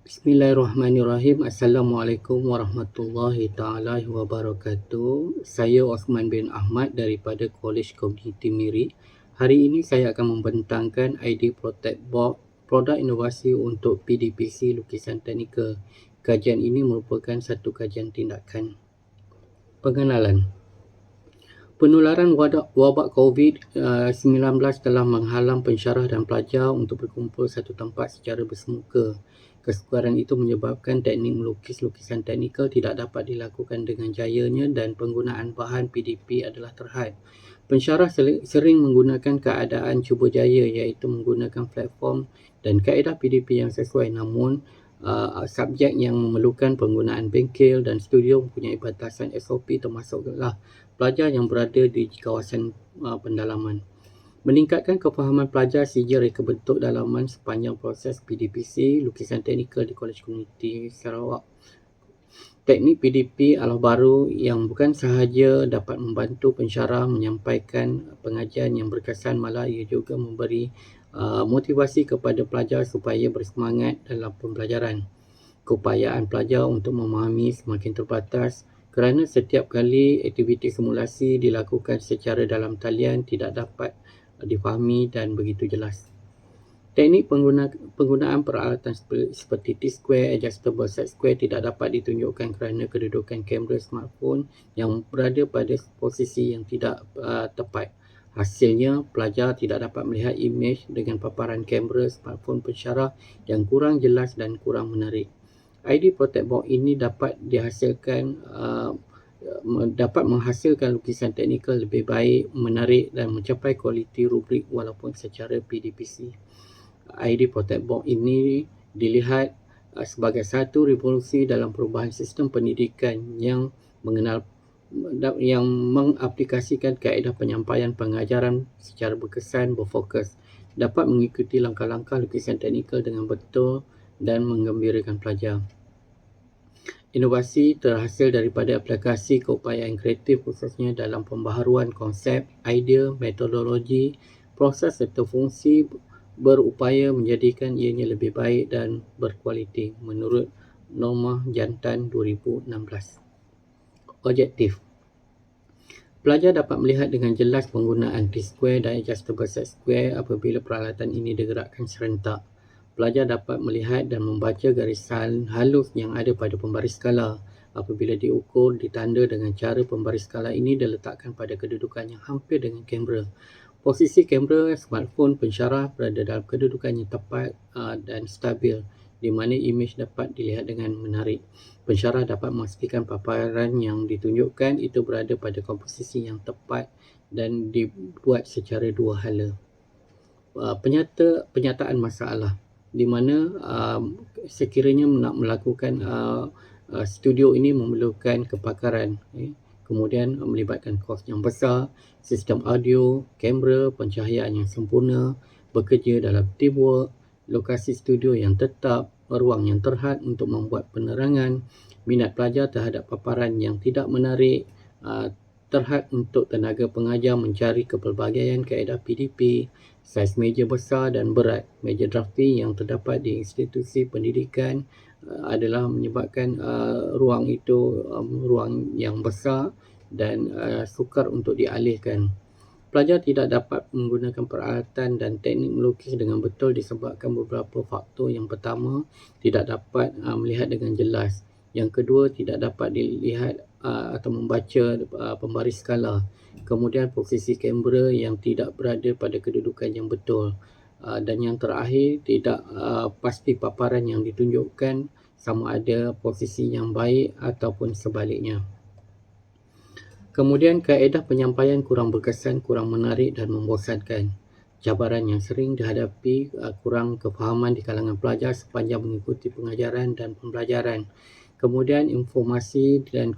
Bismillahirrahmanirrahim. Assalamualaikum warahmatullahi taala wabarakatuh. Saya Osman bin Ahmad daripada College Community Miri. Hari ini saya akan membentangkan ID Protect Board, produk inovasi untuk PDPC lukisan teknikal. Kajian ini merupakan satu kajian tindakan. Pengenalan. Penularan wabak COVID-19 telah menghalang pensyarah dan pelajar untuk berkumpul satu tempat secara bersemuka. Kesukaran itu menyebabkan teknik melukis lukisan teknikal tidak dapat dilakukan dengan jayanya dan penggunaan bahan PDP adalah terhad. Pensyarah sering menggunakan keadaan cuba jaya iaitu menggunakan platform dan kaedah PDP yang sesuai, namun subjek yang memerlukan penggunaan bengkel dan studio mempunyai batasan SOP, termasuklah pelajar yang berada di kawasan pendalaman. Meningkatkan kefahaman pelajar sehingga reka bentuk dalaman sepanjang proses PDPC lukisan teknikal di College Community Sarawak. Teknik PDP adalah baru yang bukan sahaja dapat membantu pensyarah menyampaikan pengajian yang berkesan, malah ia juga memberi motivasi kepada pelajar supaya bersemangat dalam pembelajaran. Keupayaan pelajar untuk memahami semakin terbatas kerana setiap kali aktiviti simulasi dilakukan secara dalam talian tidak dapat difahami dan begitu jelas. Teknik penggunaan peralatan seperti T-square, adjustable set square tidak dapat ditunjukkan kerana kedudukan kamera smartphone yang berada pada posisi yang tidak tepat. Hasilnya, pelajar tidak dapat melihat imej dengan paparan kamera smartphone pensyarah yang kurang jelas dan kurang menarik. ID Protect Board ini dapat menghasilkan lukisan teknikal lebih baik, menarik dan mencapai kualiti rubrik walaupun secara PDPC. ID Protect Board ini dilihat sebagai satu revolusi dalam perubahan sistem pendidikan yang mengaplikasikan kaedah penyampaian pengajaran secara berkesan, berfokus, dapat mengikuti langkah-langkah lukisan teknikal dengan betul dan menggembirakan pelajar. Inovasi terhasil daripada aplikasi keupayaan kreatif khususnya dalam pembaharuan konsep, idea, metodologi, proses serta fungsi berupaya menjadikan ianya lebih baik dan berkualiti menurut Norma Jantan 2016. Objektif. Pelajar dapat melihat dengan jelas penggunaan T-square dan adjustable set square apabila peralatan ini digerakkan serentak. Pelajar dapat melihat dan membaca garisan halus yang ada pada pembaris skala. Apabila diukur, ditanda dengan cara pembaris skala ini diletakkan pada kedudukan yang hampir dengan kamera. Posisi kamera smartphone pensyarah berada dalam kedudukan yang tepat dan stabil, di mana imej dapat dilihat dengan menarik. Pensyarah dapat memastikan paparan yang ditunjukkan itu berada pada komposisi yang tepat dan dibuat secara dua hala. Penyataan masalah, di mana sekiranya nak melakukan studio ini memerlukan kepakaran, kemudian melibatkan kos yang besar, sistem audio, kamera, pencahayaan yang sempurna, bekerja dalam teamwork, lokasi studio yang tetap, ruang yang terhad untuk membuat penerangan, minat pelajar terhadap paparan yang tidak menarik, terhad untuk tenaga pengajar mencari kepelbagaian kaedah PDP, saiz meja besar dan berat. Meja drafting yang terdapat di institusi pendidikan adalah menyebabkan ruang itu ruang yang besar dan sukar untuk dialihkan. Pelajar tidak dapat menggunakan peralatan dan teknik melukis dengan betul disebabkan beberapa faktor. Yang pertama, tidak dapat melihat dengan jelas. Yang kedua, tidak dapat dilihat atau membaca pembaris skala. Kemudian posisi kamera yang tidak berada pada kedudukan yang betul. Dan yang terakhir, tidak pasti paparan yang ditunjukkan sama ada posisi yang baik ataupun sebaliknya. Kemudian kaedah penyampaian kurang berkesan, kurang menarik dan membosankan. Cabaran yang sering dihadapi kurang kefahaman di kalangan pelajar sepanjang mengikuti pengajaran dan pembelajaran. Kemudian informasi dan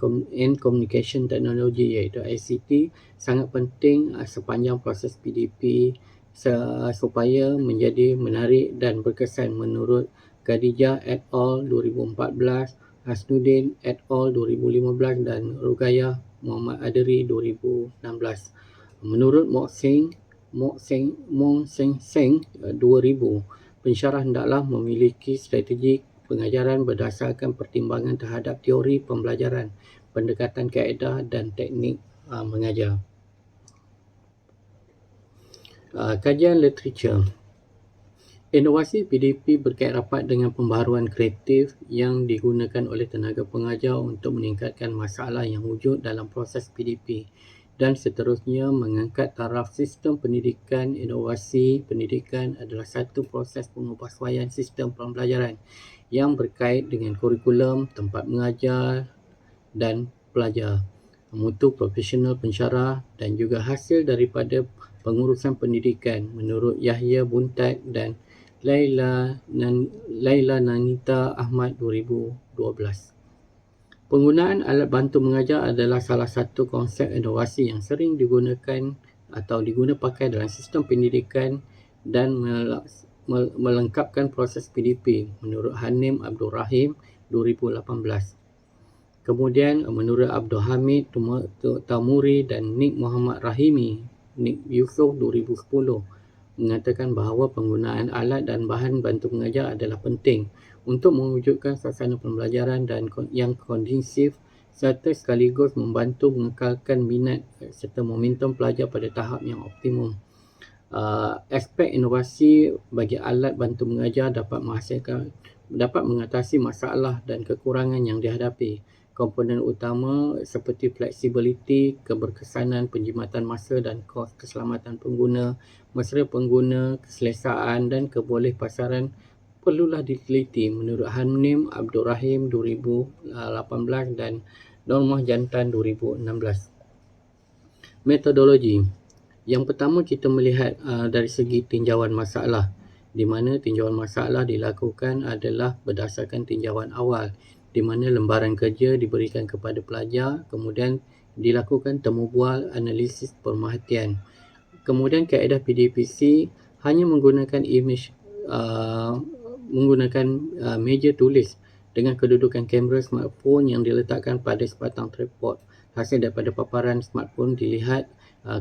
communication technology iaitu ICT sangat penting sepanjang proses PDP supaya menjadi menarik dan berkesan menurut Khadijah et al. 2014, Hasnuddin et al. 2015 dan Rugayah Muhammad Aderi 2016. Menurut Mok Seng 2000, pensyarah hendaklah memiliki strategi pengajaran berdasarkan pertimbangan terhadap teori pembelajaran, pendekatan kaedah dan teknik mengajar. Kajian literature. Inovasi PDP berkait rapat dengan pembaharuan kreatif yang digunakan oleh tenaga pengajar untuk meningkatkan masalah yang wujud dalam proses PDP dan seterusnya mengangkat taraf sistem pendidikan. Inovasi pendidikan adalah satu proses pengubahsuaian sistem pembelajaran yang berkait dengan kurikulum, tempat mengajar dan pelajar, mutu profesional pensyarah dan juga hasil daripada pengurusan pendidikan menurut Yahya Buntat dan Laila Nanita Ahmad 2012. Penggunaan alat bantu mengajar adalah salah satu konsep inovasi yang sering digunakan atau diguna pakai dalam sistem pendidikan dan melengkapkan proses PDP menurut Hanim Abdul Rahim 2018. Kemudian menurut Abdul Hamid Tamuri dan Nik Muhammad Rahimi, Nik Yusof 2010 mengatakan bahawa penggunaan alat dan bahan bantu mengajar adalah penting untuk mewujudkan suasana pembelajaran dan yang kondusif serta sekaligus membantu mengekalkan minat serta momentum pelajar pada tahap yang optimum. Aspek inovasi bagi alat bantu mengajar dapat mengatasi masalah dan kekurangan yang dihadapi. Komponen utama seperti fleksibiliti, keberkesanan, penjimatan masa dan kos keselamatan pengguna, mesra pengguna, keselesaan dan kebolehpasaran perlulah diteliti menurut Hanim Abdul Rahim 2018 dan Normah Jantan 2016. Metodologi. Yang pertama kita melihat dari segi tinjauan masalah, di mana tinjauan masalah dilakukan adalah berdasarkan tinjauan awal, di mana lembaran kerja diberikan kepada pelajar, kemudian dilakukan temu bual, analisis pemerhatian. Kemudian kaedah PDPC hanya menggunakan meja tulis dengan kedudukan kamera smartphone yang diletakkan pada sebatang tripod. Hasil daripada paparan smartphone dilihat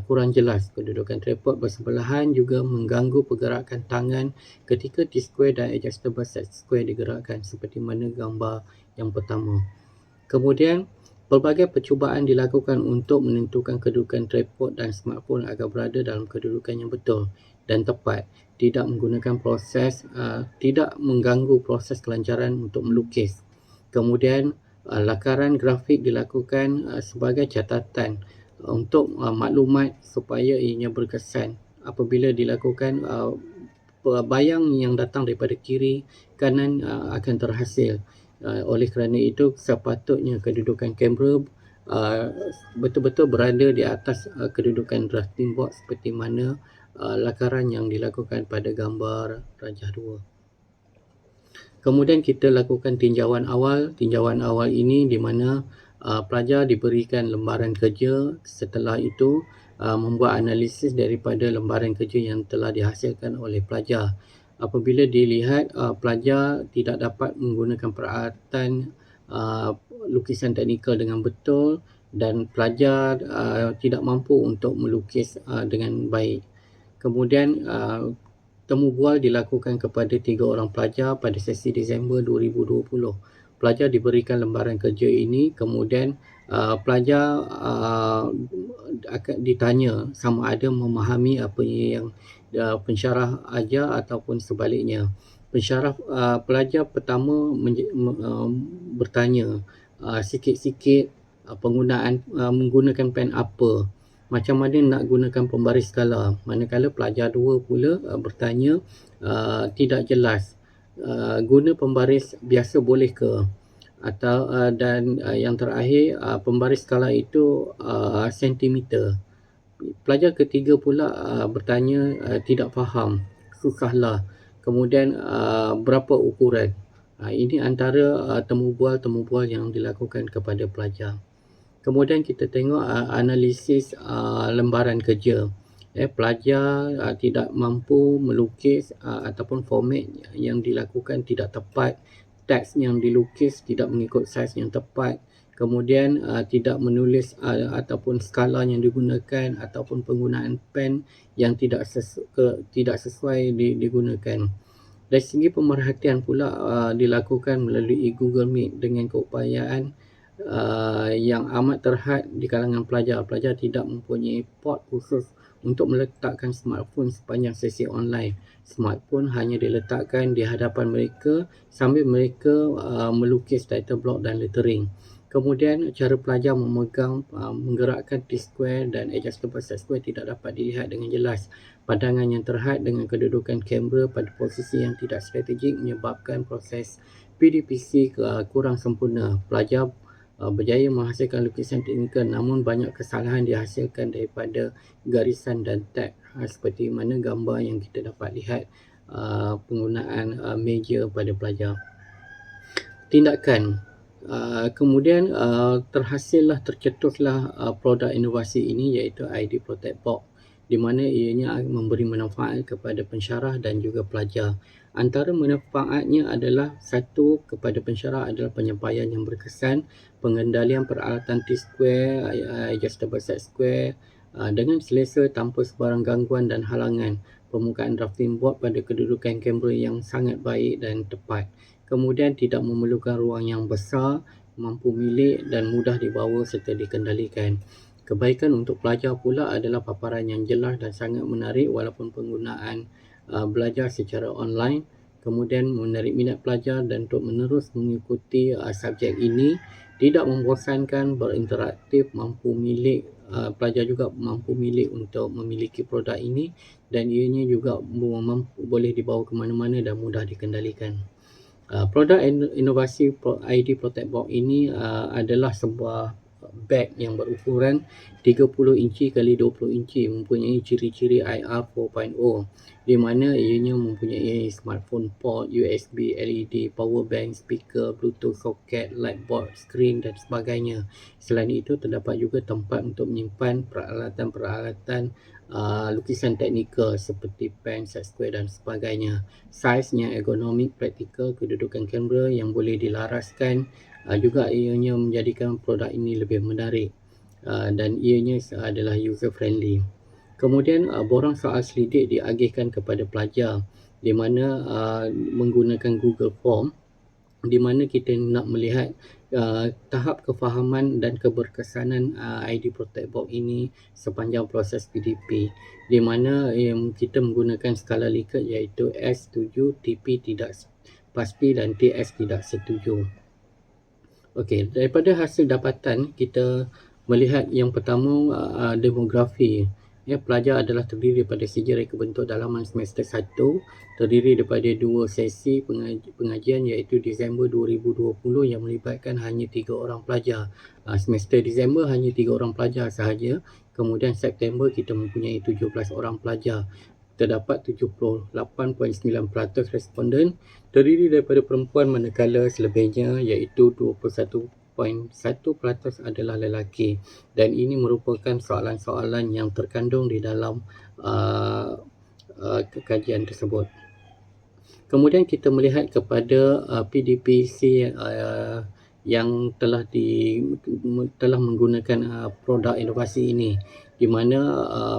kurang jelas. Kedudukan tripod bersebelahan juga mengganggu pergerakan tangan ketika T-square dan adjustable set square digerakkan seperti mana gambar yang pertama. Kemudian pelbagai percubaan dilakukan untuk menentukan kedudukan tripod dan smartphone agar berada dalam kedudukan yang betul dan tepat, tidak mengganggu proses kelancaran untuk melukis. Kemudian lakaran grafik dilakukan sebagai catatan untuk maklumat supaya ianya berkesan. Apabila dilakukan bayang yang datang daripada kiri kanan akan terhasil. Oleh kerana itu sepatutnya kedudukan kamera betul-betul berada di atas kedudukan drafting board seperti mana lakaran yang dilakukan pada gambar rajah 2. Kemudian kita lakukan tinjauan awal. Tinjauan awal ini di mana pelajar diberikan lembaran kerja, setelah itu membuat analisis daripada lembaran kerja yang telah dihasilkan oleh pelajar. Apabila dilihat pelajar tidak dapat menggunakan peralatan lukisan teknikal dengan betul dan pelajar tidak mampu untuk melukis dengan baik. Kemudian temu bual dilakukan kepada 3 orang pelajar pada sesi Disember 2020. Pelajar diberikan lembaran kerja ini, kemudian pelajar akan ditanya sama ada memahami apa yang pensyarah ajar ataupun sebaliknya. Pelajar pertama bertanya sikit-sikit penggunaan menggunakan pen apa, macam mana nak gunakan pembaris skala. Manakala pelajar 2 pula bertanya tidak jelas, guna pembaris biasa boleh ke, atau dan yang terakhir pembaris skala itu sentimeter. Pelajar ketiga pula bertanya tidak faham, susahlah, kemudian berapa ukuran. Ini antara temu bual yang dilakukan kepada pelajar. Kemudian kita tengok analisis lembaran kerja. Pelajar tidak mampu melukis ataupun format yang dilakukan tidak tepat, teks yang dilukis tidak mengikut saiz yang tepat, kemudian tidak menulis ataupun skala yang digunakan ataupun penggunaan pen yang tidak sesuai digunakan. Dari segi pemerhatian pula dilakukan melalui Google Meet dengan keupayaan yang amat terhad di kalangan pelajar. Pelajar tidak mempunyai port khusus untuk meletakkan smartphone sepanjang sesi online. Smartphone hanya diletakkan di hadapan mereka sambil mereka melukis title block dan lettering. Kemudian cara pelajar memegang, menggerakkan T-square dan adjustable set square tidak dapat dilihat dengan jelas. Pandangan yang terhad dengan kedudukan kamera pada posisi yang tidak strategik menyebabkan proses PDPC kurang sempurna. Pelajar berjaya menghasilkan lukisan teknikal, namun banyak kesalahan dihasilkan daripada garisan dan tag, seperti mana gambar yang kita dapat lihat penggunaan meja pada pelajar. Tindakan kemudian tercetuslah produk inovasi ini, iaitu ID Protect Box, di mana ianya memberi manfaat kepada pensyarah dan juga pelajar. Antara manfaatnya adalah, satu, kepada pensyarah adalah penyampaian yang berkesan, pengendalian peralatan T-square, adjustable set square dengan selesa tanpa sebarang gangguan dan halangan, permukaan drafting board pada kedudukan kamera yang sangat baik dan tepat. Kemudian tidak memerlukan ruang yang besar, mampu milik dan mudah dibawa serta dikendalikan. Kebaikan untuk pelajar pula adalah paparan yang jelas dan sangat menarik walaupun penggunaan belajar secara online. Kemudian menarik minat pelajar dan untuk menerus mengikuti subjek ini, tidak membosankan, berinteraktif, pelajar juga mampu milik untuk memiliki produk ini, dan ianya juga boleh dibawa ke mana-mana dan mudah dikendalikan. Produk inovasi ID Protect Box ini adalah sebuah beg yang berukuran 30 inci x 20 inci, mempunyai ciri-ciri IR 4.0, di mana ianya mempunyai smartphone port, USB, LED, power bank, speaker, Bluetooth socket, light board, skrin dan sebagainya. Selain itu, terdapat juga tempat untuk menyimpan peralatan-peralatan lukisan teknikal seperti pen, set square dan sebagainya. Saiznya ergonomik, praktikal, kedudukan kamera yang boleh dilaraskan juga ianya menjadikan produk ini lebih menarik dan ianya adalah user friendly. Kemudian borang soal selidik diagihkan kepada pelajar, di mana menggunakan Google Form, di mana kita nak melihat tahap kefahaman dan keberkesanan ID Protect Box ini sepanjang proses PDP, di mana kita menggunakan skala Likert, iaitu S setuju, TP tidak pasti dan TS tidak setuju. Okey, daripada hasil dapatan kita melihat yang pertama demografi. Pelajar adalah terdiri daripada sejarah kebentuk dalaman semester 1, terdiri daripada 2 sesi pengajian, iaitu Disember 2020 yang melibatkan hanya 3 orang pelajar. Semester Disember hanya 3 orang pelajar sahaja. Kemudian September kita mempunyai 17 orang pelajar. Terdapat 78.9% responden terdiri daripada perempuan, manakala selebihnya iaitu 21.1% adalah lelaki, dan ini merupakan soalan-soalan yang terkandung di dalam kajian tersebut. Kemudian kita melihat kepada PDPC yang telah menggunakan produk inovasi ini, di mana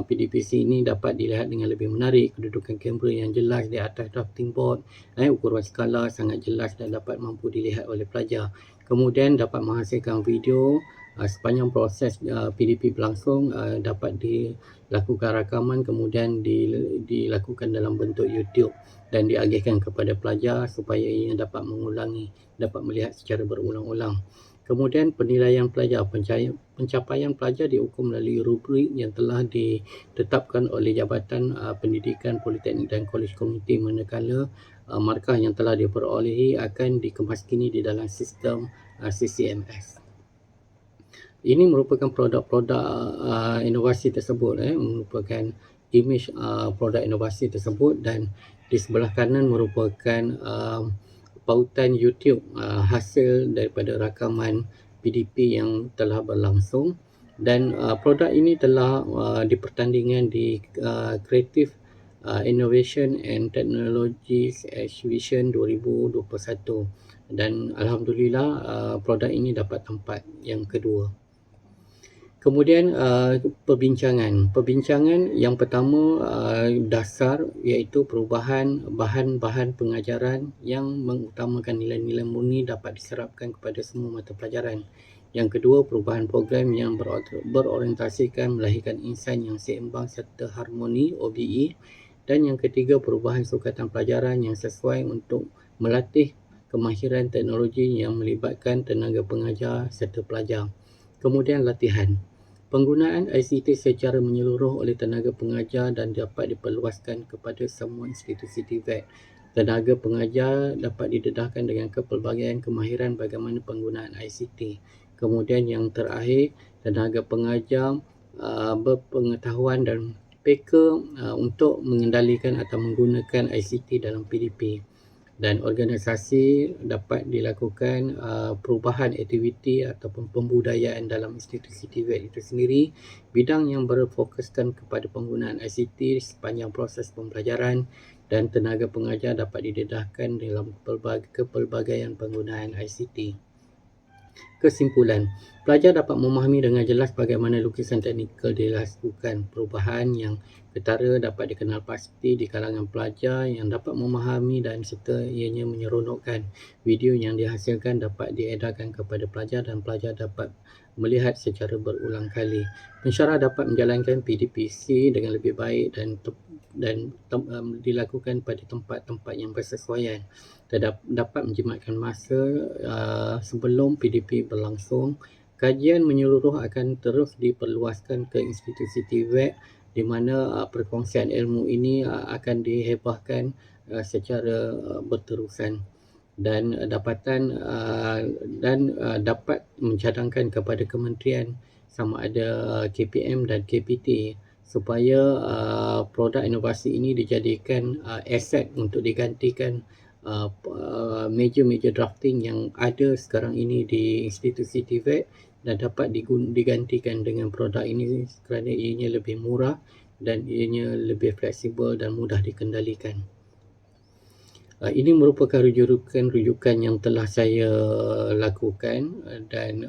PDPC ini dapat dilihat dengan lebih menarik, kedudukan kamera yang jelas di atas drafting board, ukuran skala sangat jelas dan dapat mampu dilihat oleh pelajar. Kemudian dapat menghasilkan video sepanjang proses PDP berlangsung, dapat dilakukan rakaman, kemudian dilakukan dalam bentuk YouTube dan diagihkan kepada pelajar supaya ia dapat melihat secara berulang-ulang. Kemudian penilaian pelajar, pencapaian pelajar diukur melalui rubrik yang telah ditetapkan oleh Jabatan Pendidikan Politeknik dan Kolej Komuniti, manakala markah yang telah diperolehi akan dikemaskini di dalam sistem CCMS. Ini merupakan produk-produk inovasi tersebut, merupakan imej produk inovasi tersebut, dan di sebelah kanan merupakan pautan YouTube hasil daripada rakaman PDP yang telah berlangsung, dan produk ini telah dipertandingkan di Creative Innovation and Technologies Exhibition 2021, dan alhamdulillah produk ini dapat tempat yang kedua. Kemudian perbincangan yang pertama dasar, iaitu perubahan bahan-bahan pengajaran yang mengutamakan nilai-nilai murni dapat diserapkan kepada semua mata pelajaran. Yang kedua, perubahan program yang berorientasikan melahirkan insan yang seimbang serta harmoni OBE. Dan yang ketiga, perubahan sukatan pelajaran yang sesuai untuk melatih kemahiran teknologi yang melibatkan tenaga pengajar serta pelajar. Kemudian latihan. Penggunaan ICT secara menyeluruh oleh tenaga pengajar dan dapat diperluaskan kepada semua institusi TVET. Tenaga pengajar dapat didedahkan dengan kepelbagaian kemahiran bagaimana penggunaan ICT. Kemudian yang terakhir, tenaga pengajar berpengetahuan dan peka untuk mengendalikan atau menggunakan ICT dalam PDP. Dan organisasi dapat dilakukan perubahan aktiviti ataupun pembudayaan dalam institusi TVET itu sendiri. Bidang yang berfokuskan kepada penggunaan ICT sepanjang proses pembelajaran dan tenaga pengajar dapat didedahkan dalam kepelbagaian penggunaan ICT. Kesimpulan, pelajar dapat memahami dengan jelas bagaimana lukisan teknikal dilakukan. Perubahan yang ketara dapat dikenal pasti di kalangan pelajar yang dapat memahami dan serta ianya menyeronokkan. Video yang dihasilkan dapat diedarkan kepada pelajar dan pelajar dapat melihat secara berulang kali. Pensyarah dapat menjalankan PDPC dengan lebih baik dan dilakukan pada tempat-tempat yang bersesuaian. Dapat menjimatkan masa sebelum PDP berlangsung. Kajian menyeluruh akan terus diperluaskan ke institusi TVET di mana perkongsian ilmu ini akan dihebahkan secara berterusan dan dapat mencadangkan kepada kementerian sama ada KPM dan KPT supaya produk inovasi ini dijadikan aset untuk digantikan meja-meja drafting yang ada sekarang ini di institusi TVET dan dapat digantikan dengan produk ini kerana ianya lebih murah dan ianya lebih fleksibel dan mudah dikendalikan. Ini merupakan rujukan yang telah saya lakukan dan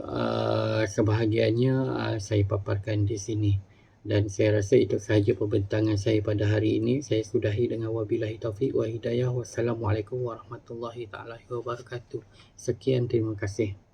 sebahagiannya saya paparkan di sini. Dan saya rasa itu sahaja perbincangan saya pada hari ini. Saya sudahi dengan wabillahi taufiq wa hidayah. Wassalamualaikum warahmatullahi wabarakatuh. Sekian, terima kasih.